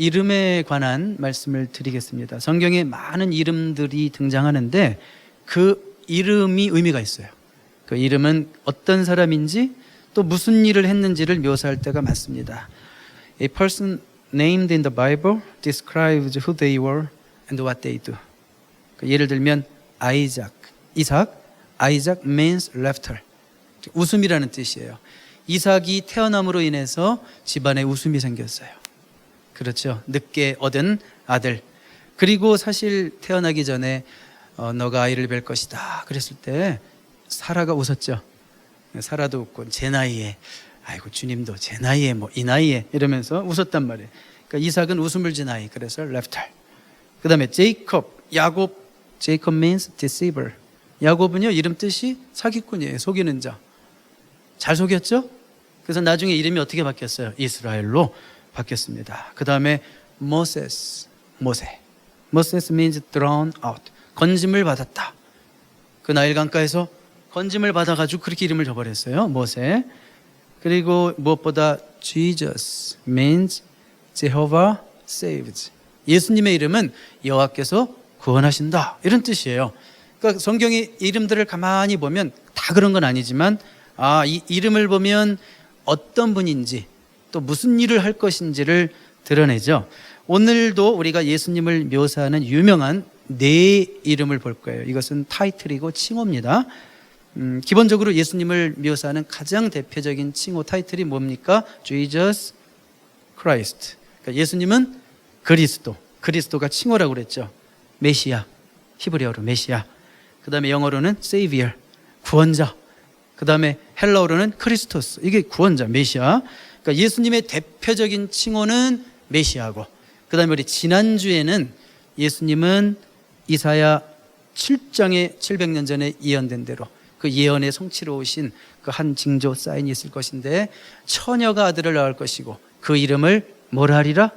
이름에 관한 말씀을 드리겠습니다. 성경에 많은 이름들이 등장하는데 그 이름이 의미가 있어요. 그 이름은 어떤 사람인지 또 무슨 일을 했는지를 묘사할 때가 많습니다. A person named in the Bible describes who they were and what they do. 예를 들면 이삭 means laughter. 웃음이라는 뜻이에요. 이삭이 태어남으로 인해서 집안에 웃음이 생겼어요. 그렇죠. 늦게 얻은 아들. 그리고 사실 태어나기 전에 너가 아이를 뵐 것이다 그랬을 때 사라가 웃었죠. 사라도 웃고 제 나이에 아이고 주님도 제 나이에 뭐 이 나이에 이러면서 웃었단 말이에요. 그러니까 이삭은 웃음을 진 아이. 그래서 laughter. 그 다음에 야곱 means deceiver. 야곱은요 이름 뜻이 사기꾼이에요. 속이는 자. 잘 속였죠? 그래서 나중에 이름이 어떻게 바뀌었어요? 이스라엘로 바뀌었습니다. 그 다음에 모세 means thrown out. 건짐을 받았다. 그 나일 강가에서 건짐을 받아가지고 그렇게 이름을 줘버렸어요. 모세. 그리고 무엇보다 Jesus means Jehovah saves. 예수님의 이름은 여호와께서 구원하신다 이런 뜻이에요. 그러니까 성경의 이름들을 가만히 보면 다 그런 건 아니지만 이 이름을 보면 어떤 분인지 또 무슨 일을 할 것인지를 드러내죠. 오늘도 우리가 예수님을 묘사하는 유명한 네 이름을 볼 거예요. 이것은 타이틀이고 칭호입니다. 기본적으로 예수님을 묘사하는 가장 대표적인 칭호 타이틀이 뭡니까? Jesus Christ. 그러니까 예수님은 그리스도가 칭호라고 그랬죠. 메시아, 히브리어로 메시아. 그 다음에 영어로는 Savior, 구원자. 그 다음에 헬라어로는 크리스토스, 이게 구원자, 메시아. 그러니까 예수님의 대표적인 칭호는 메시아고, 그 다음에 우리 지난주에는 예수님은 이사야 7장에 700년 전에 예언된 대로 그 예언의 성취로 오신 그 한 징조 사인이 있을 것인데 처녀가 아들을 낳을 것이고 그 이름을 뭐라 하리라?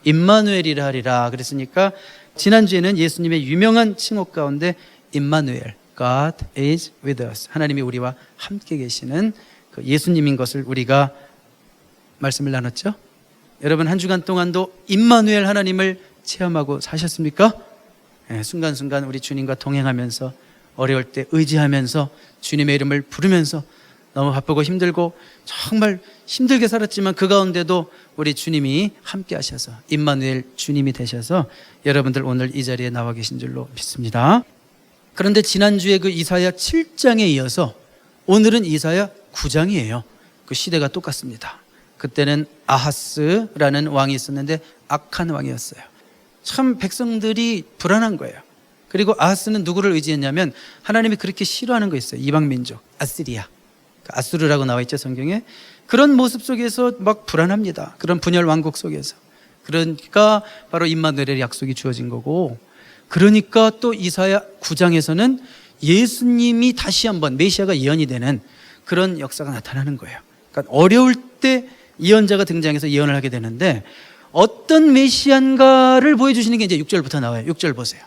임마누엘이라 하리라. 그랬으니까 지난주에는 예수님의 유명한 칭호 가운데 임마누엘, God is with us. 하나님이 우리와 함께 계시는 그 예수님인 것을 우리가 말씀을 나눴죠. 여러분 한 주간 동안도 임마누엘 하나님을 체험하고 사셨습니까? 네, 순간순간 우리 주님과 동행하면서 어려울 때 의지하면서 주님의 이름을 부르면서 너무 바쁘고 힘들고 정말 힘들게 살았지만 그 가운데도 우리 주님이 함께 하셔서 임마누엘 주님이 되셔서 여러분들 오늘 이 자리에 나와 계신 줄로 믿습니다. 그런데 지난주에 그 이사야 7장에 이어서 오늘은 이사야 9장이에요. 그 시대가 똑같습니다. 그때는 아하스라는 왕이 있었는데 악한 왕이었어요. 참 백성들이 불안한 거예요. 그리고 아하스는 누구를 의지했냐면 하나님이 그렇게 싫어하는 거 있어요. 이방민족 아시리아, 아수르라고 나와 있죠 성경에. 그런 모습 속에서 막 불안합니다. 그런 분열 왕국 속에서. 그러니까 바로 임마누엘의 약속이 주어진 거고, 그러니까 또 이사야 9장에서는 예수님이 다시 한번 메시아가 예언이 되는 그런 역사가 나타나는 거예요. 그러니까 어려울 때 예언자가 등장해서 예언을 하게 되는데 어떤 메시아인가를 보여주시는 게 이제 6절부터 나와요. 6절 보세요.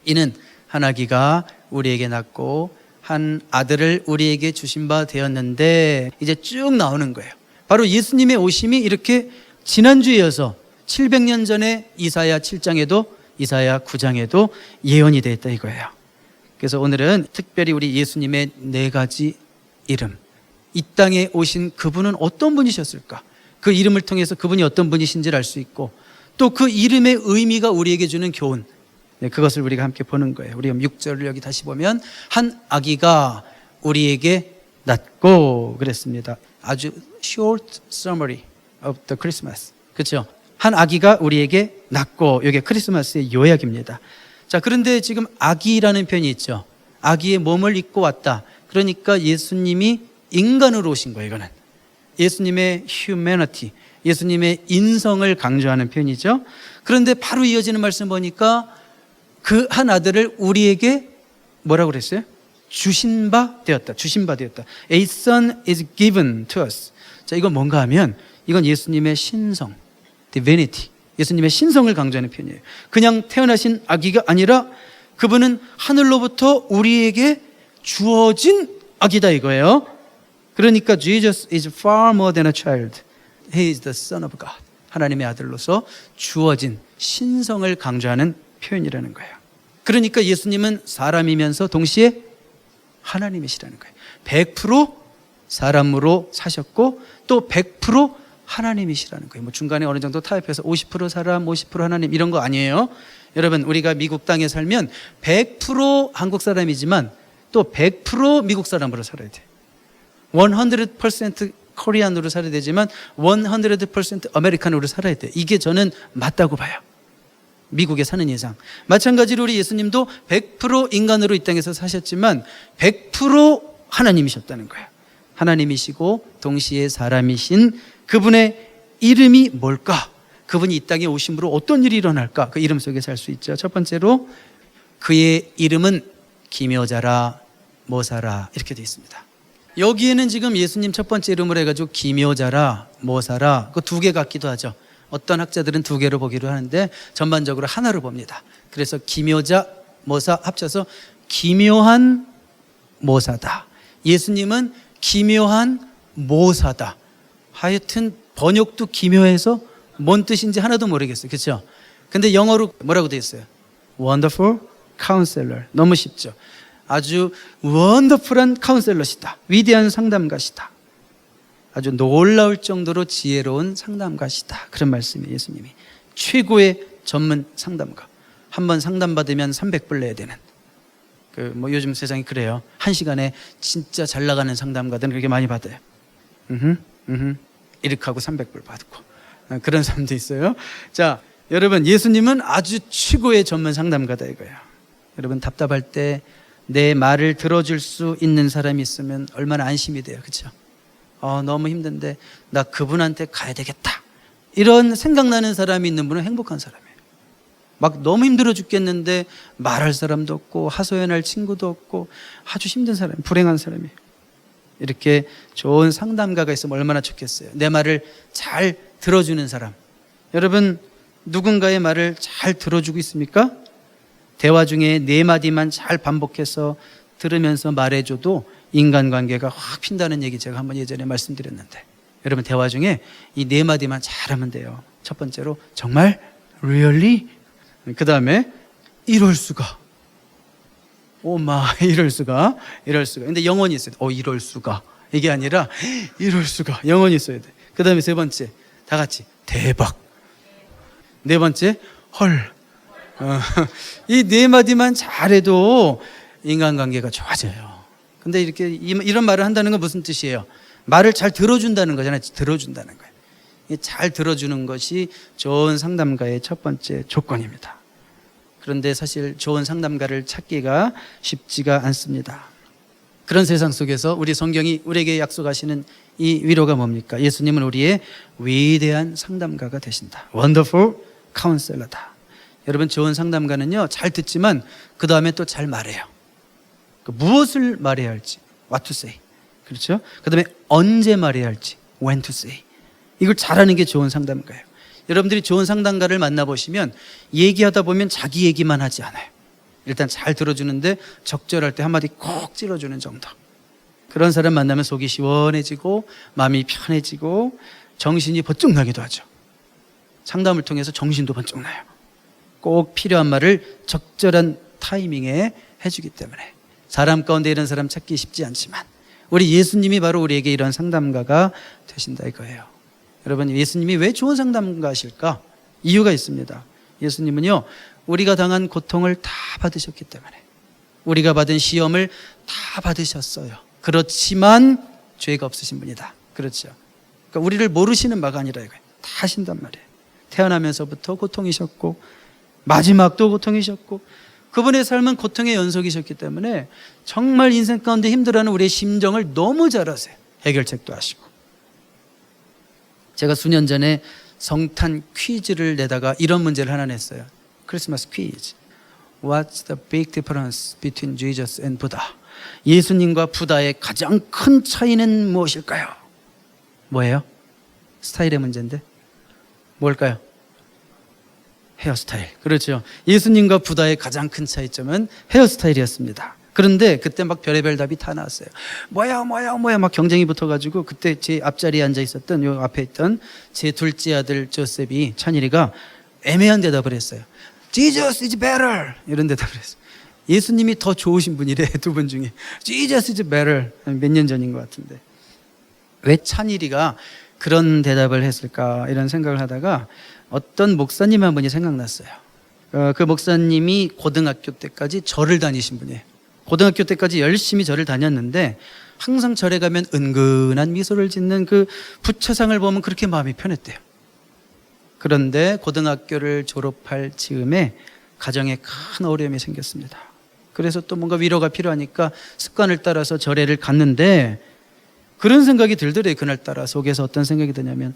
이는 한 아기가 우리에게 낳고 한 아들을 우리에게 주신 바 되었는데, 이제 쭉 나오는 거예요. 바로 예수님의 오심이 이렇게 지난주에 이어서 700년 전에 이사야 7장에도 이사야 9장에도 예언이 되어 있다 이거예요. 그래서 오늘은 특별히 우리 예수님의 네 가지 이름, 이 땅에 오신 그분은 어떤 분이셨을까? 그 이름을 통해서 그분이 어떤 분이신지를 알 수 있고 또 그 이름의 의미가 우리에게 주는 교훈, 그것을 우리가 함께 보는 거예요. 우리가 6절을 여기 다시 보면 한 아기가 우리에게 낳고 그랬습니다. 아주 short summary of the Christmas. 그렇죠? 한 아기가 우리에게 낳고, 이게 크리스마스의 요약입니다. 자, 그런데 지금 아기라는 표현이 있죠. 아기의 몸을 입고 왔다. 그러니까 예수님이 인간으로 오신 거예요. 이거는 예수님의 humanity, 예수님의 인성을 강조하는 표현이죠. 그런데 바로 이어지는 말씀 보니까 그 한 아들을 우리에게 뭐라고 그랬어요? 주신 바 되었다. A son is given to us. 자, 이건 뭔가 하면 이건 예수님의 신성, divinity, 예수님의 신성을 강조하는 표현이에요. 그냥 태어나신 아기가 아니라 그분은 하늘로부터 우리에게 주어진 아기다 이거예요. 그러니까 Jesus is far more than a child. He is the Son of God. 하나님의 아들로서 주어진 신성을 강조하는 표현이라는 거예요. 그러니까 예수님은 사람이면서 동시에 하나님이시라는 거예요. 100% 사람으로 사셨고 또 100% 하나님이시라는 거예요. 뭐 중간에 어느 정도 타협해서 50% 사람, 50% 하나님 이런 거 아니에요. 여러분, 우리가 미국 땅에 살면 100% 한국 사람이지만 또 100% 미국 사람으로 살아야 돼요. 100% 코리안으로 살아야 되지만 100% 아메리칸으로 살아야 돼요. 이게 저는 맞다고 봐요. 미국에 사는 이상. 마찬가지로 우리 예수님도 100% 인간으로 이 땅에서 사셨지만 100% 하나님이셨다는 거예요. 하나님이시고 동시에 사람이신 그분의 이름이 뭘까? 그분이 이 땅에 오심으로 어떤 일이 일어날까? 그 이름 속에 살 수 있죠. 첫 번째로 그의 이름은 기묘자라 모사라 이렇게 되어 있습니다. 여기에는 지금 예수님 첫 번째 이름으로 해가지고 기묘자라 모사라 그 두 개 같기도 하죠. 어떤 학자들은 두 개로 보기로 하는데 전반적으로 하나로 봅니다. 그래서 기묘자 모사 합쳐서 기묘한 모사다. 예수님은 기묘한 모사다. 하여튼 번역도 기묘해서 뭔 뜻인지 하나도 모르겠어요. 그렇죠? 근데 영어로 뭐라고 되어 있어요? Wonderful Counselor. 너무 쉽죠? 아주 원더풀한 카운셀러시다. 위대한 상담가시다. 아주 놀라울 정도로 지혜로운 상담가시다. 그런 말씀이에요. 예수님이 최고의 전문 상담가. 한번 상담받으면 300불 내야 되는 뭐 요즘 세상이 그래요. 한 시간에 진짜 잘 나가는 상담가들은 그렇게 많이 받아요. 이렇게 하고 300불 받고 그런 사람도 있어요. 자, 여러분, 예수님은 아주 최고의 전문 상담가다 이거예요. 여러분, 답답할 때 내 말을 들어줄 수 있는 사람이 있으면 얼마나 안심이 돼요. 그렇죠? 너무 힘든데 나 그분한테 가야 되겠다. 이런 생각나는 사람이 있는 분은 행복한 사람이에요. 막 너무 힘들어 죽겠는데 말할 사람도 없고 하소연할 친구도 없고 아주 힘든 사람, 불행한 사람이에요. 이렇게 좋은 상담가가 있으면 얼마나 좋겠어요. 내 말을 잘 들어주는 사람. 여러분, 누군가의 말을 잘 들어주고 있습니까? 대화 중에 네 마디만 잘 반복해서 들으면서 말해줘도 인간관계가 확 핀다는 얘기 제가 한번 예전에 말씀드렸는데, 여러분, 대화 중에 이 네 마디만 잘하면 돼요. 첫 번째로 정말 really? 그 다음에 이럴 수가, 오마, 이럴 수가. 근데 영혼이 있어야 돼. 이럴 수가. 이게 아니라 이럴 수가. 영혼이 있어야 돼. 그 다음에 세 번째, 다 같이 대박. 네 번째, 헐. 이 네 마디만 잘해도 인간관계가 좋아져요. 근데 이렇게 이런 말을 한다는 건 무슨 뜻이에요? 말을 잘 들어준다는 거잖아요. 들어준다는 거예요. 잘 들어주는 것이 좋은 상담가의 첫 번째 조건입니다. 그런데 사실 좋은 상담가를 찾기가 쉽지가 않습니다. 그런 세상 속에서 우리 성경이 우리에게 약속하시는 이 위로가 뭡니까? 예수님은 우리의 위대한 상담가가 되신다. Wonderful Counselor다. 여러분, 좋은 상담가는요, 잘 듣지만 그 다음에 또 잘 말해요. 무엇을 말해야 할지, what to say. 그렇죠? 그 다음에 언제 말해야 할지, when to say. 이걸 잘하는 게 좋은 상담가예요. 여러분들이 좋은 상담가를 만나보시면 얘기하다 보면 자기 얘기만 하지 않아요. 일단 잘 들어주는데 적절할 때 한마디 콕 찔러주는 정도. 그런 사람 만나면 속이 시원해지고 마음이 편해지고 정신이 번쩍 나기도 하죠. 상담을 통해서 정신도 번쩍 나요. 꼭 필요한 말을 적절한 타이밍에 해주기 때문에. 사람 가운데 이런 사람 찾기 쉽지 않지만 우리 예수님이 바로 우리에게 이런 상담가가 되신다 이거예요. 여러분, 예수님이 왜 좋은 상담가실까? 이유가 있습니다. 예수님은요, 우리가 당한 고통을 다 받으셨기 때문에, 우리가 받은 시험을 다 받으셨어요. 그렇지만 죄가 없으신 분이다. 그렇죠? 그러니까 우리를 모르시는 바가 아니라 이거예요. 다 하신단 말이에요. 태어나면서부터 고통이셨고 마지막도 고통이셨고, 그분의 삶은 고통의 연속이셨기 때문에 정말 인생 가운데 힘들어하는 우리의 심정을 너무 잘 아세요. 해결책도 하시고. 제가 수년 전에 성탄 퀴즈를 내다가 이런 문제를 하나 냈어요. 크리스마스 퀴즈. What's the big difference between Jesus and Buddha? 예수님과 부다의 가장 큰 차이는 무엇일까요? 뭐예요? 스타일의 문제인데 뭘까요? 헤어스타일. 그렇죠. 예수님과 부다의 가장 큰 차이점은 헤어스타일이었습니다. 그런데 그때 막 별의별 답이 다 나왔어요. 뭐야 막 경쟁이 붙어가지고 그때 제 앞자리에 앉아 있었던 요 앞에 있던 제 둘째 아들 조셉이 찬일이가 애매한 대답을 했어요. Jesus is better 이런 대답을 했어요. 예수님이 더 좋으신 분이래. 두 분 중에 Jesus is better. 몇 년 전인 것 같은데 왜 찬일이가 그런 대답을 했을까 이런 생각을 하다가 어떤 목사님 한 분이 생각났어요. 그 목사님이 고등학교 때까지 절을 다니신 분이에요. 고등학교 때까지 열심히 절을 다녔는데 항상 절에 가면 은근한 미소를 짓는 그 부처상을 보면 그렇게 마음이 편했대요. 그런데 고등학교를 졸업할 즈음에 가정에 큰 어려움이 생겼습니다. 그래서 또 뭔가 위로가 필요하니까 습관을 따라서 절에를 갔는데 그런 생각이 들더래요. 그날따라 속에서 어떤 생각이 드냐면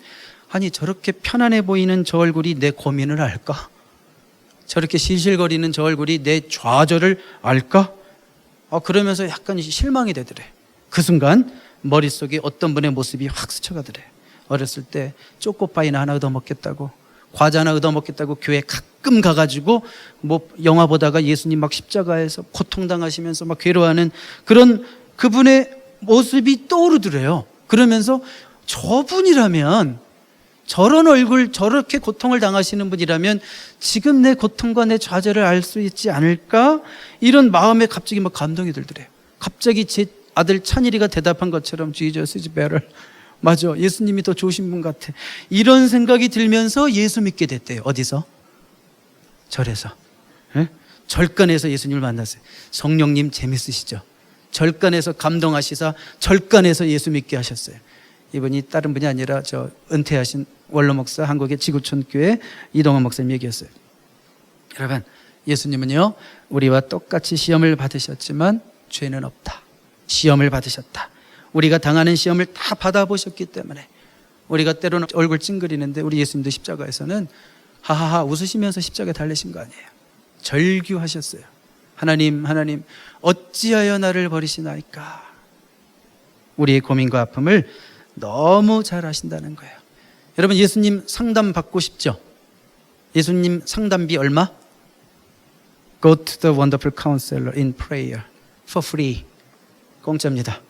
아니 저렇게 편안해 보이는 저 얼굴이 내 고민을 알까? 저렇게 실실거리는 저 얼굴이 내 좌절을 알까? 그러면서 약간 실망이 되더래. 그 순간 머릿속에 어떤 분의 모습이 확 스쳐가더래. 어렸을 때 초코파이나 하나 얻어먹겠다고, 과자 하나 얻어먹겠다고 교회 가끔 가가지고 뭐 영화 보다가 예수님 막 십자가에서 고통당하시면서 막 괴로워하는 그런 그분의 모습이 떠오르더래요. 그러면서 저분이라면, 저런 얼굴, 저렇게 고통을 당하시는 분이라면 지금 내 고통과 내 좌절을 알 수 있지 않을까? 이런 마음에 갑자기 막 감동이 들더래요. 갑자기 제 아들 찬일이가 대답한 것처럼 Jesus is better. 맞아, 예수님이 더 좋으신 분 같아. 이런 생각이 들면서 예수 믿게 됐대요. 어디서? 절에서. 네? 절간에서 예수님을 만났어요. 성령님 재밌으시죠? 절간에서 감동하시사 절간에서 예수 믿게 하셨어요. 이분이 다른 분이 아니라 저 은퇴하신 원로 목사, 한국의 지구촌 교회 이동환 목사님 얘기했어요. 여러분, 예수님은요 우리와 똑같이 시험을 받으셨지만 죄는 없다. 시험을 받으셨다. 우리가 당하는 시험을 다 받아보셨기 때문에 우리가 때로는 얼굴 찡그리는데 우리 예수님도 십자가에서는 하하하 웃으시면서 십자가에 달리신 거 아니에요. 절규하셨어요. 하나님 어찌하여 나를 버리시나이까. 우리의 고민과 아픔을 너무 잘 아신다는 거예요. 여러분, 예수님 상담 받고 싶죠? 예수님 상담비 얼마? Go to the wonderful counselor in prayer for free. 공짜입니다.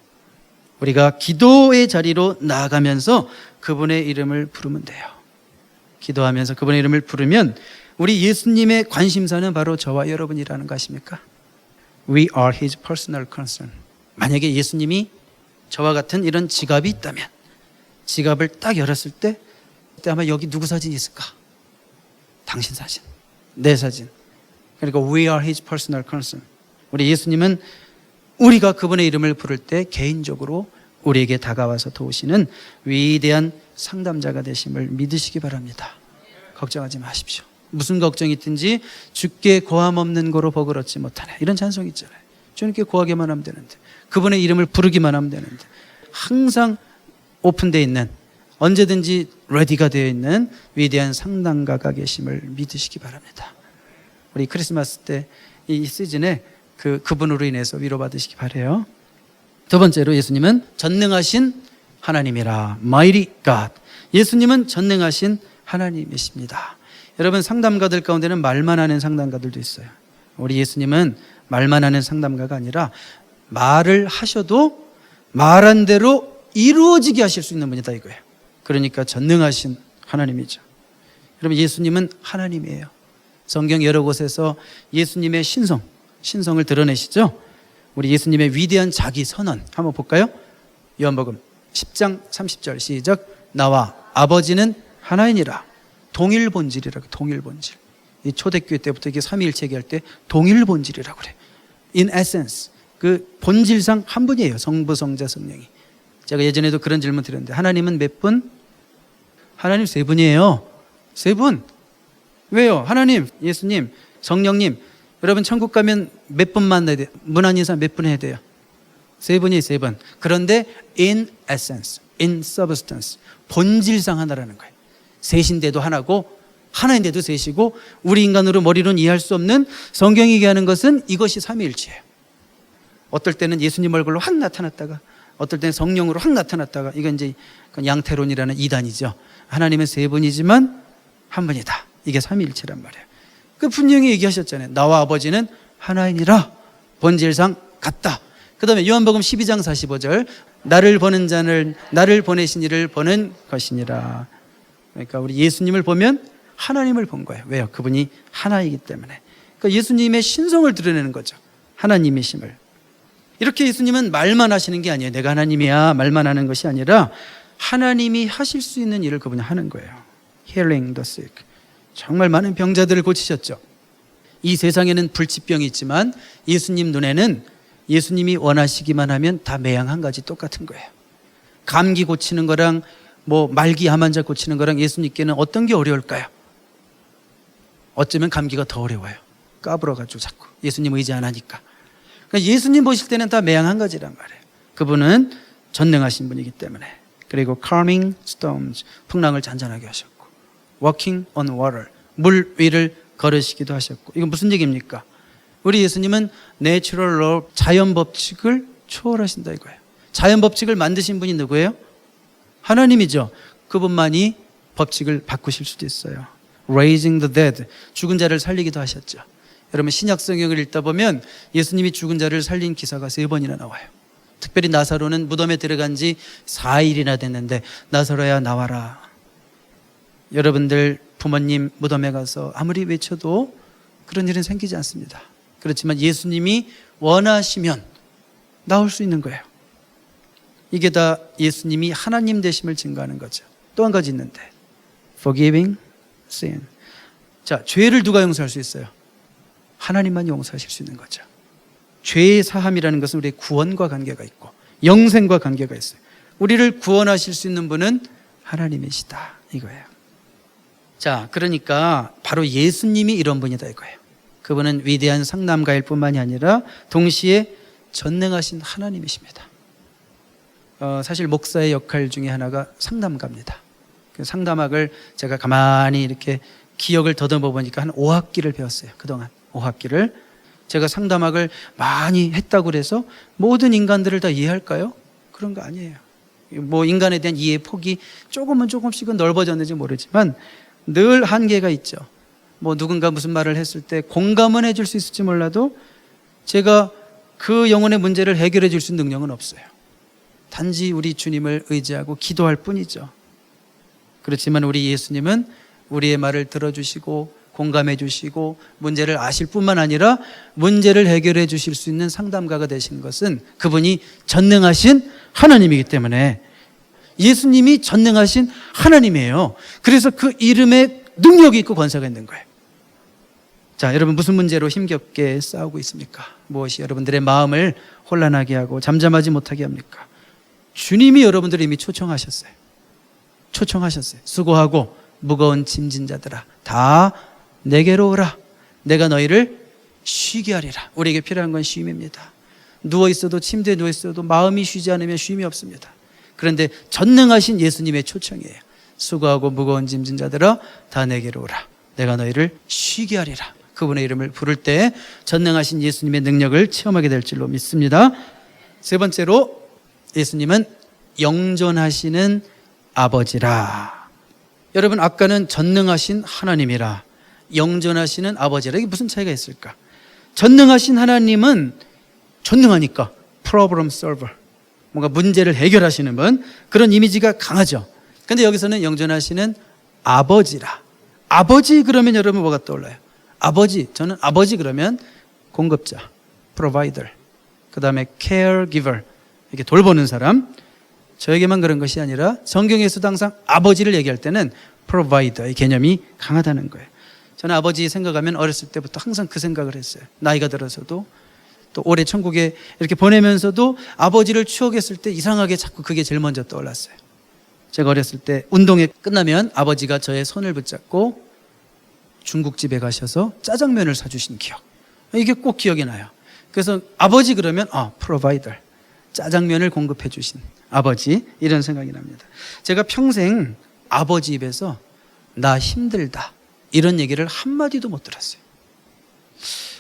우리가 기도의 자리로 나아가면서 그분의 이름을 부르면 돼요. 기도하면서 그분의 이름을 부르면 우리 예수님의 관심사는 바로 저와 여러분이라는 거 아십니까? We are his personal concern. 만약에 예수님이 저와 같은 이런 지갑이 있다면 지갑을 딱 열었을 때 그때 아마 여기 누구 사진이 있을까? 당신 사진, 내 사진. 그러니까 we are his personal concern. 우리 예수님은 우리가 그분의 이름을 부를 때 개인적으로 우리에게 다가와서 도우시는 위대한 상담자가 되심을 믿으시기 바랍니다. 걱정하지 마십시오. 무슨 걱정이 있든지 주께 고함 없는 고로 복을 얻지 못하네. 이런 찬송이 있잖아요. 주님께 고하기만 하면 되는데, 그분의 이름을 부르기만 하면 되는데, 항상 오픈되어 있는, 언제든지 레디가 되어 있는 위대한 상담가가 계심을 믿으시기 바랍니다. 우리 크리스마스 때 이 시즌에 그분으로 인해서 위로받으시기 바라요. 두 번째로 예수님은 전능하신 하나님이라. Mighty God. 예수님은 전능하신 하나님이십니다. 여러분, 상담가들 가운데는 말만 하는 상담가들도 있어요. 우리 예수님은 말만 하는 상담가가 아니라 말을 하셔도 말한 대로 이루어지게 하실 수 있는 분이다 이거예요. 그러니까 전능하신 하나님이죠. 여러분, 예수님은 하나님이에요. 성경 여러 곳에서 예수님의 신성을 드러내시죠. 우리 예수님의 위대한 자기 선언 한번 볼까요? 요한복음 10장 30절 시작. 나와 아버지는 하나이니라. 동일 본질이라고. 동일 본질. 이 초대교회 때부터 이게 삼위일체 얘기할 때 동일 본질이라고 그래. In essence, 그 본질상 한 분이에요. 성부, 성자, 성령이. 제가 예전에도 그런 질문 드렸는데 하나님은 몇 분? 하나님 세 분이에요. 세 분. 왜요? 하나님, 예수님, 성령님. 여러분, 천국 가면 몇 분 만나야 돼요? 문안 인사 몇 분 해야 돼요? 세 분이 세 분. 그런데 in essence, in substance, 본질상 하나라는 거예요. 셋인데도 하나고 하나인데도 셋이고, 우리 인간으로 머리로는 이해할 수 없는 성경이 얘기하는 것은 이것이 삼위일체예요. 어떨 때는 예수님 얼굴로 확 나타났다가 어떨 때는 성령으로 확 나타났다가, 이건 이제 양태론이라는 이단이죠. 하나님은 세 분이지만 한 분이다. 이게 삼위일체란 말이에요. 그 분명히 얘기하셨잖아요. 나와 아버지는 하나이니라. 본질상 같다. 그 다음에 요한복음 12장 45절 나를 보는 자는 나를 보내신 이를 보는 것이니라. 그러니까 우리 예수님을 보면 하나님을 본 거예요. 왜요? 그분이 하나이기 때문에. 그러니까 예수님의 신성을 드러내는 거죠. 하나님이심을. 이렇게 예수님은 말만 하시는 게 아니에요. 내가 하나님이야 말만 하는 것이 아니라 하나님이 하실 수 있는 일을 그분이 하는 거예요. Healing the sick. 정말 많은 병자들을 고치셨죠. 이 세상에는 불치병이 있지만 예수님 눈에는 예수님이 원하시기만 하면 다 매양 한 가지 똑같은 거예요. 감기 고치는 거랑 말기 암 환자 고치는 거랑 예수님께는 어떤 게 어려울까요? 어쩌면 감기가 더 어려워요. 까불어가지고 자꾸 예수님 의지 안 하니까. 그러니까 예수님 보실 때는 다 매양 한 가지란 말이에요. 그분은 전능하신 분이기 때문에. 그리고 calming storms, 풍랑을 잔잔하게 하셨고, walking on water, 물 위를 걸으시기도 하셨고. 이건 무슨 얘기입니까? 우리 예수님은 내추럴 로 자연 법칙을 초월하신다 이거예요. 자연 법칙을 만드신 분이 누구예요? 하나님이죠. 그분만이 법칙을 바꾸실 수도 있어요. Raising the dead, 죽은 자를 살리기도 하셨죠. 여러분 신약 성경을 읽다 보면 예수님이 죽은 자를 살린 기사가 3번이나 나와요. 특별히 나사로는 무덤에 들어간 지 4일이나 됐는데 나사로야 나와라. 여러분들 부모님 무덤에 가서 아무리 외쳐도 그런 일은 생기지 않습니다. 그렇지만 예수님이 원하시면 나올 수 있는 거예요. 이게 다 예수님이 하나님 되심을 증거하는 거죠. 또 한 가지 있는데 forgiving sin. 자, 죄를 누가 용서할 수 있어요? 하나님만 용서하실 수 있는 거죠. 죄의 사함이라는 것은 우리의 구원과 관계가 있고 영생과 관계가 있어요. 우리를 구원하실 수 있는 분은 하나님이시다 이거예요. 자, 그러니까 바로 예수님이 이런 분이다 이거예요. 그분은 위대한 상담가일 뿐만이 아니라 동시에 전능하신 하나님이십니다. 사실 목사의 역할 중에 하나가 상담가입니다. 그 상담학을 제가 가만히 이렇게 기억을 더듬어 보니까 한 5학기를 배웠어요. 그동안 5학기를. 제가 상담학을 많이 했다고 그래서 모든 인간들을 다 이해할까요? 그런 거 아니에요. 인간에 대한 이해의 폭이 조금씩은 넓어졌는지 모르지만 늘 한계가 있죠. 누군가 무슨 말을 했을 때 공감은 해줄 수 있을지 몰라도 제가 그 영혼의 문제를 해결해 줄 수 있는 능력은 없어요. 단지 우리 주님을 의지하고 기도할 뿐이죠. 그렇지만 우리 예수님은 우리의 말을 들어주시고 공감해 주시고 문제를 아실 뿐만 아니라 문제를 해결해 주실 수 있는 상담가가 되신 것은 그분이 전능하신 하나님이기 때문에 예수님이 전능하신 하나님이에요. 그래서 그 이름에 능력이 있고 권세가 있는 거예요. 자, 여러분 무슨 문제로 힘겹게 싸우고 있습니까? 무엇이 여러분들의 마음을 혼란하게 하고 잠잠하지 못하게 합니까? 주님이 여러분들을 이미 초청하셨어요. 수고하고 무거운 짐진 자들아 다 내게로 오라. 내가 너희를 쉬게 하리라. 우리에게 필요한 건 쉼입니다. 누워있어도 침대에 누워있어도 마음이 쉬지 않으면 쉼이 없습니다. 그런데 전능하신 예수님의 초청이에요. 수고하고 무거운 짐진 자들아 다 내게로 오라. 내가 너희를 쉬게 하리라. 그분의 이름을 부를 때 전능하신 예수님의 능력을 체험하게 될 줄로 믿습니다. 세 번째로 예수님은 영존하시는 아버지라. 여러분 아까는 전능하신 하나님이라 영존하시는 아버지라. 이게 무슨 차이가 있을까? 전능하신 하나님은 전능하니까 problem solver, 뭔가 문제를 해결하시는 분, 그런 이미지가 강하죠. 그런데 여기서는 영존하시는 아버지라. 아버지 그러면 여러분 뭐가 떠올라요? 저는 아버지 그러면 공급자, provider, 그 다음에 caregiver, 이렇게 돌보는 사람. 저에게만 그런 것이 아니라 성경에서도 항상 아버지를 얘기할 때는 provider의 개념이 강하다는 거예요. 저는 아버지 생각하면 어렸을 때부터 항상 그 생각을 했어요. 나이가 들어서도 또 올해 천국에 이렇게 보내면서도 아버지를 추억했을 때 이상하게 자꾸 그게 제일 먼저 떠올랐어요. 제가 어렸을 때 운동회 끝나면 아버지가 저의 손을 붙잡고 중국집에 가셔서 짜장면을 사주신 기억, 이게 꼭 기억이 나요. 그래서 아버지 그러면 provider, 짜장면을 공급해 주신 아버지, 이런 생각이 납니다. 제가 평생 아버지 입에서 나 힘들다 이런 얘기를 한마디도 못 들었어요.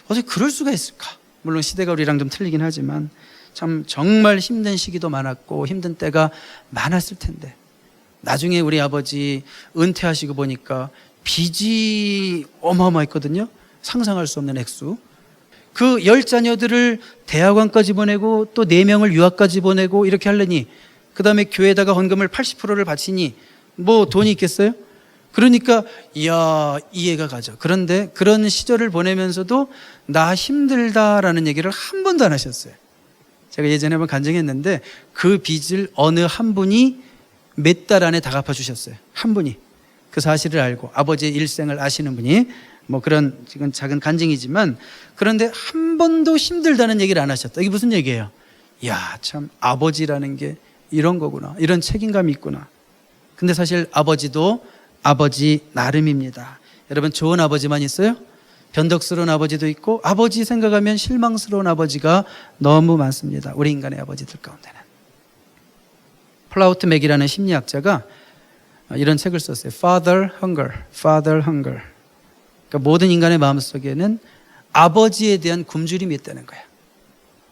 어떻게 그럴 수가 있을까? 물론 시대가 우리랑 좀 틀리긴 하지만 참 정말 힘든 시기도 많았고 힘든 때가 많았을 텐데 나중에 우리 아버지 은퇴하시고 보니까 빚이 어마어마했거든요. 상상할 수 없는 액수. 그 10자녀들을 대학원까지 보내고 또 4명을 유학까지 보내고 이렇게 하려니, 그 다음에 교회에다가 헌금을 80%를 바치니 뭐 돈이 있겠어요? 그러니까 이야, 이해가 가죠. 그런데 그런 시절을 보내면서도 나 힘들다라는 얘기를 한 번도 안 하셨어요. 제가 예전에 한번 간증했는데 그 빚을 어느 한 분이 몇 달 안에 다 갚아주셨어요. 한 분이. 그 사실을 알고 아버지의 일생을 아시는 분이, 뭐 그런 지금 작은 간증이지만, 그런데 한 번도 힘들다는 얘기를 안 하셨다. 이게 무슨 얘기예요? 야, 참 아버지라는 게 이런 거구나, 이런 책임감이 있구나. 근데 사실 아버지도 아버지 나름입니다. 여러분, 좋은 아버지만 있어요? 변덕스러운 아버지도 있고, 아버지 생각하면 실망스러운 아버지가 너무 많습니다. 우리 인간의 아버지들 가운데는. 플라우트 맥이라는 심리학자가 이런 책을 썼어요. Father Hunger, Father Hunger. 그러니까 모든 인간의 마음속에는 아버지에 대한 굶주림이 있다는 거예요.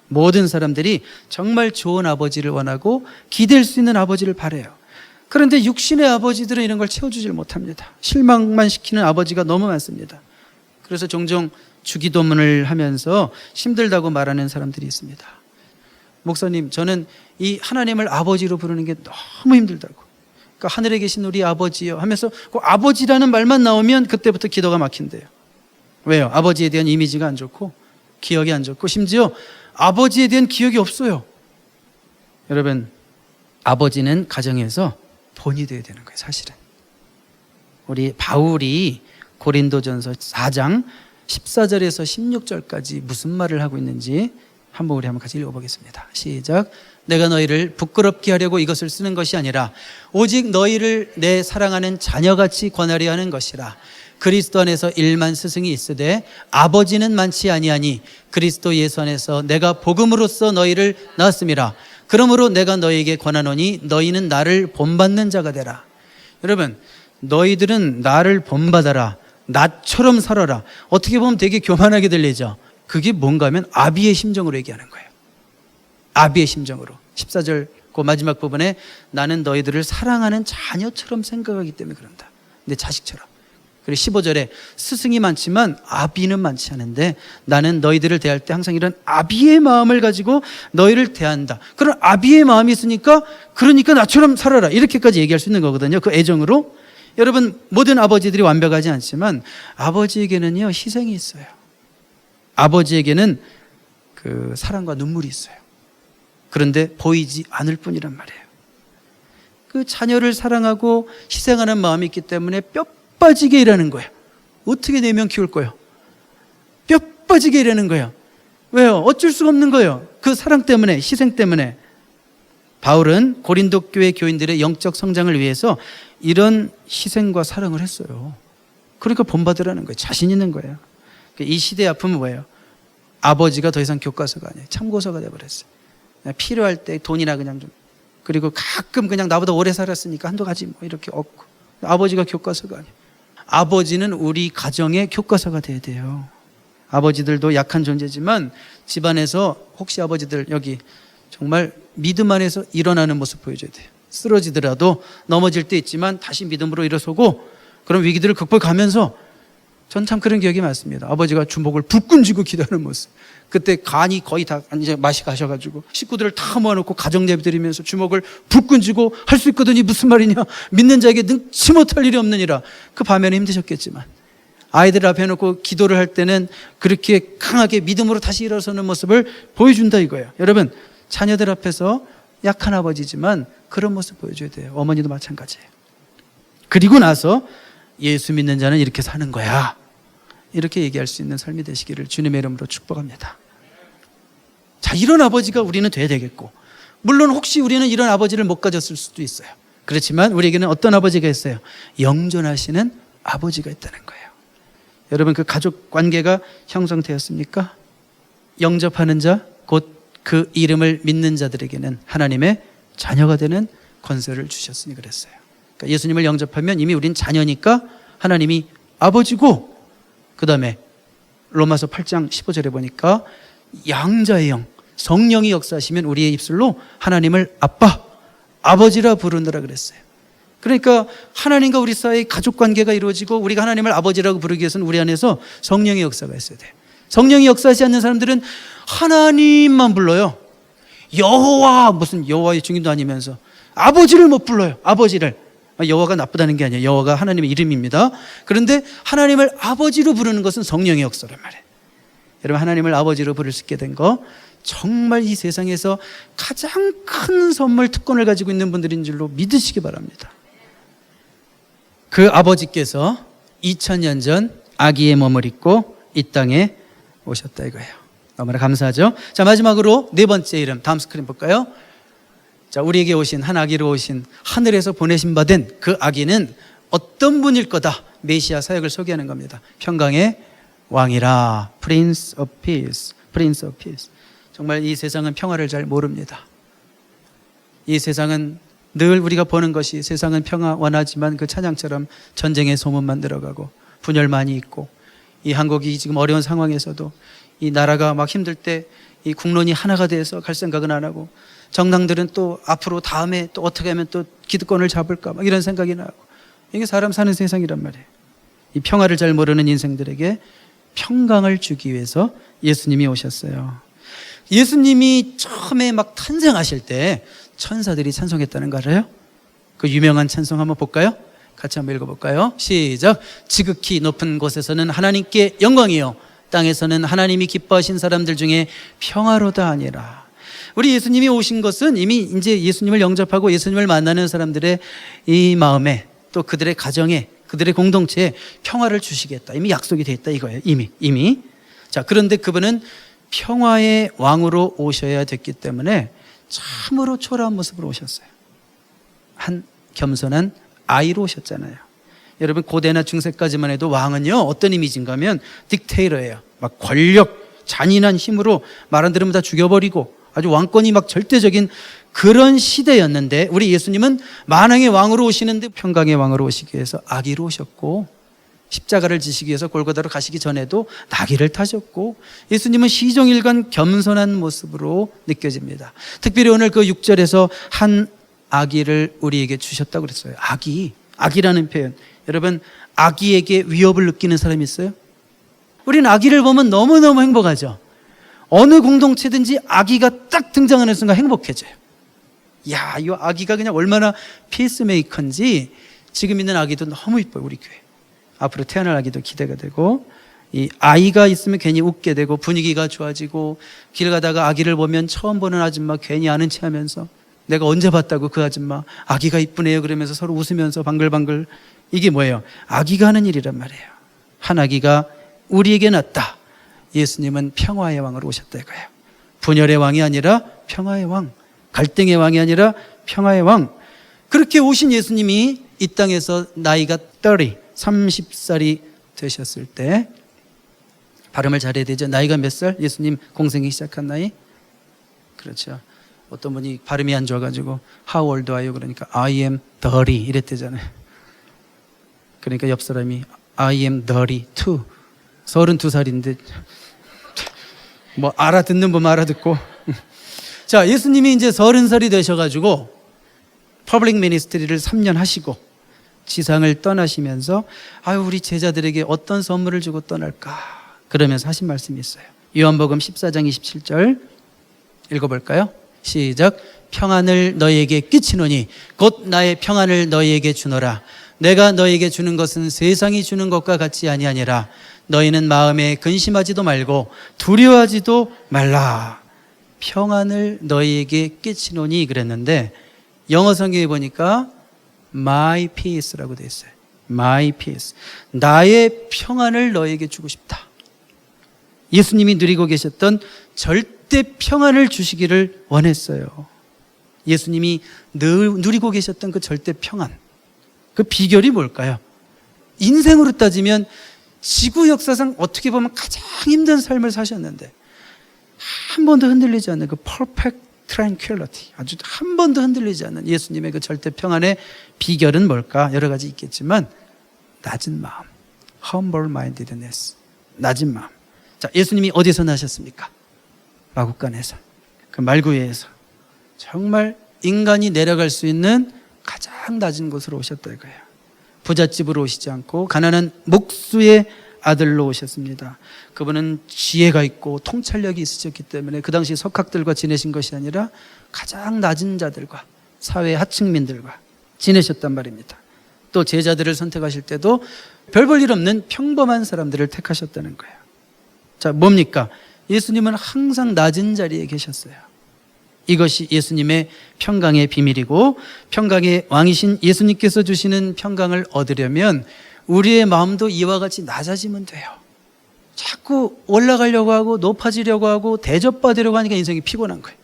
모든 사람들이 정말 좋은 아버지를 원하고 기댈 수 있는 아버지를 바라요. 그런데 육신의 아버지들은 이런 걸 채워주질 못합니다. 실망만 시키는 아버지가 너무 많습니다. 그래서 종종 주기도문을 하면서 힘들다고 말하는 사람들이 있습니다. 목사님, 저는 이 하나님을 아버지로 부르는 게 너무 힘들다고. 그러니까 하늘에 계신 우리 아버지요 하면서 그 아버지라는 말만 나오면 그때부터 기도가 막힌대요. 왜요? 아버지에 대한 이미지가 안 좋고 기억이 안 좋고, 심지어 아버지에 대한 기억이 없어요. 여러분, 아버지는 가정에서 본이 되어야 되는 거예요. 사실은 우리 바울이 고린도전서 4장 14절에서 16절까지 무슨 말을 하고 있는지 우리 한번 같이 읽어보겠습니다. 시작. 내가 너희를 부끄럽게 하려고 이것을 쓰는 것이 아니라 오직 너희를 내 사랑하는 자녀같이 권하려 하는 것이라. 그리스도 안에서 1만 스승이 있으되 아버지는 많지 아니하니 그리스도 예수 안에서 내가 복음으로써 너희를 낳았음이라. 그러므로 내가 너희에게 권하노니 너희는 나를 본받는 자가 되라. 여러분, 너희들은 나를 본받아라, 나처럼 살아라. 어떻게 보면 되게 교만하게 들리죠. 그게 뭔가 하면 아비의 심정으로 얘기하는 거예요. 아비의 심정으로. 14절 그 마지막 부분에 나는 너희들을 사랑하는 자녀처럼 생각하기 때문에 그런다. 내 자식처럼. 그리고 15절에 스승이 많지만 아비는 많지 않은데 나는 너희들을 대할 때 항상 이런 아비의 마음을 가지고 너희를 대한다. 그런 아비의 마음이 있으니까 그러니까 나처럼 살아라, 이렇게까지 얘기할 수 있는 거거든요. 그 애정으로. 여러분, 모든 아버지들이 완벽하지 않지만 아버지에게는요 희생이 있어요. 아버지에게는 그 사랑과 눈물이 있어요. 그런데 보이지 않을 뿐이란 말이에요. 그 자녀를 사랑하고 희생하는 마음이 있기 때문에 뼈 빠지게 일하는 거예요. 어떻게 4명 키울 거예요? 뼈 빠지게 일하는 거예요. 왜요? 어쩔 수가 없는 거예요. 그 사랑 때문에, 희생 때문에. 바울은 고린도 교회 교인들의 영적 성장을 위해서 이런 희생과 사랑을 했어요. 그러니까 본받으라는 거예요. 자신 있는 거예요. 이 시대의 아픔은 뭐예요? 아버지가 더 이상 교과서가 아니에요. 참고서가 돼버렸어요. 필요할 때 돈이나 그냥 좀, 그리고 가끔 그냥 나보다 오래 살았으니까 한두 가지 뭐 이렇게 얻고. 아버지가 교과서가 아니에요. 아버지는 우리 가정의 교과서가 돼야 돼요. 아버지들도 약한 존재지만 집안에서 혹시 아버지들 여기 정말 믿음 안에서 일어나는 모습 보여줘야 돼요. 쓰러지더라도 넘어질 때 있지만 다시 믿음으로 일어서고 그런 위기들을 극복하면서, 전 참 그런 기억이 많습니다. 아버지가 주먹을 불끈 쥐고 기도하는 모습. 그때 간이 거의 다 이제 맛이 가셔가지고 식구들을 다 모아놓고 가정 예배 드리면서 주먹을 불끈 쥐고 할 수 있거든요. 무슨 말이냐, 믿는 자에게 능치 못할 일이 없느니라. 그 밤에는 힘드셨겠지만 아이들 앞에 놓고 기도를 할 때는 그렇게 강하게 믿음으로 다시 일어서는 모습을 보여준다 이거예요. 여러분, 자녀들 앞에서 약한 아버지지만 그런 모습 보여줘야 돼요. 어머니도 마찬가지예요. 그리고 나서 예수 믿는 자는 이렇게 사는 거야, 이렇게 얘기할 수 있는 삶이 되시기를 주님의 이름으로 축복합니다. 자, 이런 아버지가 우리는 돼야 되겠고, 물론 혹시 우리는 이런 아버지를 못 가졌을 수도 있어요. 그렇지만 우리에게는 어떤 아버지가 있어요? 영존하시는 아버지가 있다는 거예요. 여러분, 그 가족 관계가 형성되었습니까? 영접하는 자, 곧 그 이름을 믿는 자들에게는 하나님의 자녀가 되는 권세를 주셨으니 그랬어요. 그러니까 예수님을 영접하면 이미 우린 자녀니까 하나님이 아버지고, 그 다음에 로마서 8장 15절에 보니까 양자의 영, 성령이 역사하시면 우리의 입술로 하나님을 아빠, 아버지라 부르느라 그랬어요. 그러니까 하나님과 우리 사이의 가족관계가 이루어지고 우리가 하나님을 아버지라고 부르기 위해서는 우리 안에서 성령의 역사가 있어야 돼요. 성령이 역사하지 않는 사람들은 하나님만 불러요. 여호와, 무슨 여호와의 증인도 아니면서 아버지를 못 불러요. 아버지를. 여호와가 나쁘다는 게 아니에요. 여호와가 하나님의 이름입니다. 그런데 하나님을 아버지로 부르는 것은 성령의 역사란 말이에요. 여러분, 하나님을 아버지로 부를 수 있게 된 거 정말 이 세상에서 가장 큰 선물, 특권을 가지고 있는 분들인 줄로 믿으시기 바랍니다. 그 아버지께서 2000년 전 아기의 몸을 입고 이 땅에 오셨다 이거예요. 너무나 감사하죠. 자, 마지막으로 네 번째 이름, 다음 스크린 볼까요? 자, 우리에게 오신, 한 아기로 오신, 하늘에서 보내신 바 된 그 아기는 어떤 분일 거다. 메시아 사역을 소개하는 겁니다. 평강의 왕이라, Prince of Peace, Prince of Peace. 정말 이 세상은 평화를 잘 모릅니다. 이 세상은 늘 우리가 보는 것이, 세상은 평화 원하지만 그 찬양처럼 전쟁의 소문만 들어가고 분열 많이 있고, 이 한국이 지금 어려운 상황에서도 이 나라가 막 힘들 때 이 국론이 하나가 돼서 갈 생각은 안 하고, 정당들은 또 앞으로 다음에 또 어떻게 하면 또 기득권을 잡을까 막 이런 생각이 나고, 이게 사람 사는 세상이란 말이에요. 이 평화를 잘 모르는 인생들에게 평강을 주기 위해서 예수님이 오셨어요. 예수님이 처음에 막 탄생하실 때 천사들이 찬송했다는 거 알아요? 그 유명한 찬송 한번 볼까요? 같이 한번 읽어볼까요? 시작. 지극히 높은 곳에서는 하나님께 영광이요, 땅에서는 하나님이 기뻐하신 사람들 중에 평화로다 하니라. 우리 예수님이 오신 것은 이미 이제 예수님을 영접하고 예수님을 만나는 사람들의 이 마음에, 또 그들의 가정에, 그들의 공동체에 평화를 주시겠다. 이미 약속이 되어 있다 이거예요. 이미. 자, 그런데 그분은 평화의 왕으로 오셔야 됐기 때문에 참으로 초라한 모습으로 오셨어요. 한 겸손한 아이로 오셨잖아요. 여러분, 고대나 중세까지만 해도 왕은요, 어떤 이미지인가 하면 딕테이터예요. 막 권력, 잔인한 힘으로 말 안 들으면 다 죽여버리고 아주 왕권이 막 절대적인 그런 시대였는데, 우리 예수님은 만왕의 왕으로 오시는데 평강의 왕으로 오시기 위해서 아기로 오셨고, 십자가를 지시기 위해서 골고다로 가시기 전에도 나귀를 타셨고, 예수님은 시종일관 겸손한 모습으로 느껴집니다. 특별히 오늘 그 6절에서 한 아기를 우리에게 주셨다고 그랬어요. 아기라는 표현. 여러분, 아기에게 위협을 느끼는 사람이 있어요? 우리는 아기를 보면 너무너무 행복하죠. 어느 공동체든지 아기가 딱 등장하는 순간 행복해져요. 야, 이 아기가 그냥 얼마나 피스메이커인지. 지금 있는 아기도 너무 이뻐요, 우리 교회. 앞으로 태어날 아기도 기대가 되고, 이 아이가 있으면 괜히 웃게 되고 분위기가 좋아지고, 길 가다가 아기를 보면 처음 보는 아줌마 괜히 아는 체 하면서, 내가 언제 봤다고 그 아줌마, 아기가 이쁘네요 그러면서 서로 웃으면서 방글방글. 이게 뭐예요? 아기가 하는 일이란 말이에요. 한 아기가 우리에게 났다. 예수님은 평화의 왕으로 오셨다 이거예요. 분열의 왕이 아니라 평화의 왕, 갈등의 왕이 아니라 평화의 왕. 그렇게 오신 예수님이 이 땅에서 나이가 30살이 되셨을 때, 발음을 잘해야 되죠. 나이가 몇 살? 예수님 공생이 시작한 나이? 그렇죠. 어떤 분이 발음이 안 좋아가지고 How old are you? 그러니까 I am 30 이랬대잖아요. 그러니까 옆 사람이 I am 32, 32살인데 뭐 알아듣는 분 알아듣고. 자, 예수님이 이제 30살이 되셔가지고 퍼블릭 미니스트리를 3년 하시고 지상을 떠나시면서, 아유, 우리 제자들에게 어떤 선물을 주고 떠날까 그러면서 하신 말씀이 있어요. 요한복음 14장 27절 읽어볼까요? 시작. 평안을 너희에게 끼치노니 곧 나의 평안을 너희에게 주노라. 내가 너희에게 주는 것은 세상이 주는 것과 같이 아니하니라. 너희는 마음에 근심하지도 말고 두려워하지도 말라. 평안을 너희에게 끼치노니 그랬는데, 영어 성경에 보니까 My peace라고 되어 있어요. My peace. 나의 평안을 너희에게 주고 싶다. 예수님이 누리고 계셨던 절대 평안을 주시기를 원했어요. 예수님이 늘 누리고 계셨던 그 절대 평안, 그 비결이 뭘까요? 인생으로 따지면 지구 역사상 어떻게 보면 가장 힘든 삶을 사셨는데 한 번도 흔들리지 않는 그 perfect tranquility, 아주 한 번도 흔들리지 않는 예수님의 그 절대 평안의 비결은 뭘까? 여러 가지 있겠지만 낮은 마음, humble mindedness, 낮은 마음. 자, 예수님이 어디서 나셨습니까? 마국간에서, 그 말구에서 정말 인간이 내려갈 수 있는 가장 낮은 곳으로 오셨다 이거예요. 부잣집으로 오시지 않고 가난한 목수의 아들로 오셨습니다. 그분은 지혜가 있고 통찰력이 있으셨기 때문에 그 당시 석학들과 지내신 것이 아니라 가장 낮은 자들과 사회 하층민들과 지내셨단 말입니다. 또 제자들을 선택하실 때도 별 볼 일 없는 평범한 사람들을 택하셨다는 거예요. 자, 뭡니까? 예수님은 항상 낮은 자리에 계셨어요. 이것이 예수님의 평강의 비밀이고, 평강의 왕이신 예수님께서 주시는 평강을 얻으려면 우리의 마음도 이와 같이 낮아지면 돼요. 자꾸 올라가려고 하고 높아지려고 하고 대접받으려고 하니까 인생이 피곤한 거예요.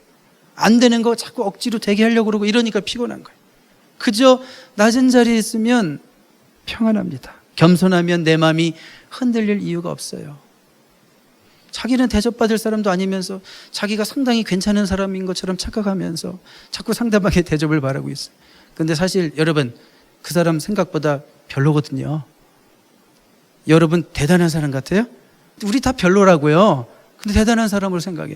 안 되는 거 자꾸 억지로 되게 하려고 그러고 이러니까 피곤한 거예요. 그저 낮은 자리에 있으면 평안합니다. 겸손하면 내 마음이 흔들릴 이유가 없어요. 자기는 대접받을 사람도 아니면서 자기가 상당히 괜찮은 사람인 것처럼 착각하면서 자꾸 상대방의 대접을 바라고 있어요. 그런데 사실 여러분, 그 사람 생각보다 별로거든요. 여러분 대단한 사람 같아요? 우리 다 별로라고요. 근데 대단한 사람으로 생각해.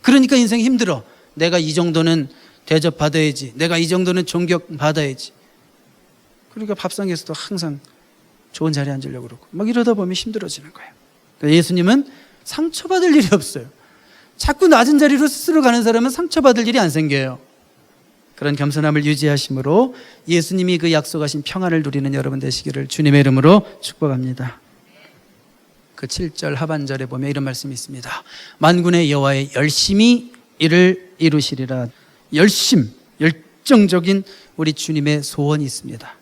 그러니까 인생이 힘들어. 내가 이 정도는 대접받아야지, 내가 이 정도는 존경받아야지. 그러니까 밥상에서도 항상 좋은 자리에 앉으려고 그러고 막 이러다 보면 힘들어지는 거예요. 그러니까 예수님은 상처받을 일이 없어요. 자꾸 낮은 자리로 스스로 가는 사람은 상처받을 일이 안 생겨요. 그런 겸손함을 유지하심으로 예수님이 그 약속하신 평안을 누리는 여러분 되시기를 주님의 이름으로 축복합니다. 그 7절 하반절에 보면 이런 말씀이 있습니다. 만군의 여호와의 열심히 이를 이루시리라. 열정적인 우리 주님의 소원이 있습니다.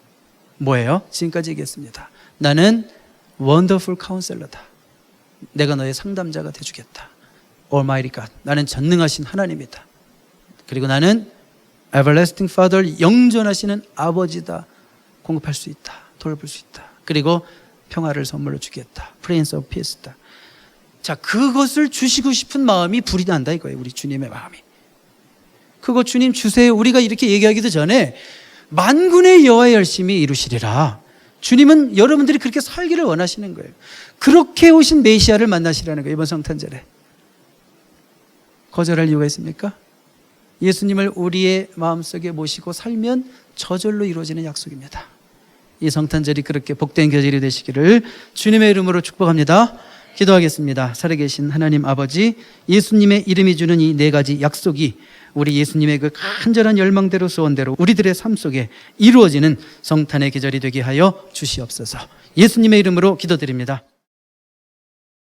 뭐예요? 지금까지 얘기했습니다. 나는 원더풀 카운셀러다. 내가 너의 상담자가 돼주겠다. Almighty God. 나는 전능하신 하나님이다. 그리고 나는 Everlasting Father, 영존하시는 아버지다. 공급할 수 있다. 돌볼 수 있다. 그리고 평화를 선물로 주겠다. Prince of Peace다. 자, 그것을 주시고 싶은 마음이 불이 난다 이거예요. 우리 주님의 마음이. 그거 주님 주세요. 우리가 이렇게 얘기하기도 전에 만군의 여호와의 열심히 이루시리라. 주님은 여러분들이 그렇게 살기를 원하시는 거예요. 그렇게 오신 메시아를 만나시라는 거예요. 이번 성탄절에. 거절할 이유가 있습니까? 예수님을 우리의 마음속에 모시고 살면 저절로 이루어지는 약속입니다. 이 성탄절이 그렇게 복된 계절이 되시기를 주님의 이름으로 축복합니다. 기도하겠습니다. 살아계신 하나님 아버지, 예수님의 이름이 주는 이 네 가지 약속이 우리 예수님의 그 간절한 열망대로 소원대로 우리들의 삶 속에 이루어지는 성탄의 계절이 되게 하여 주시옵소서. 예수님의 이름으로 기도드립니다.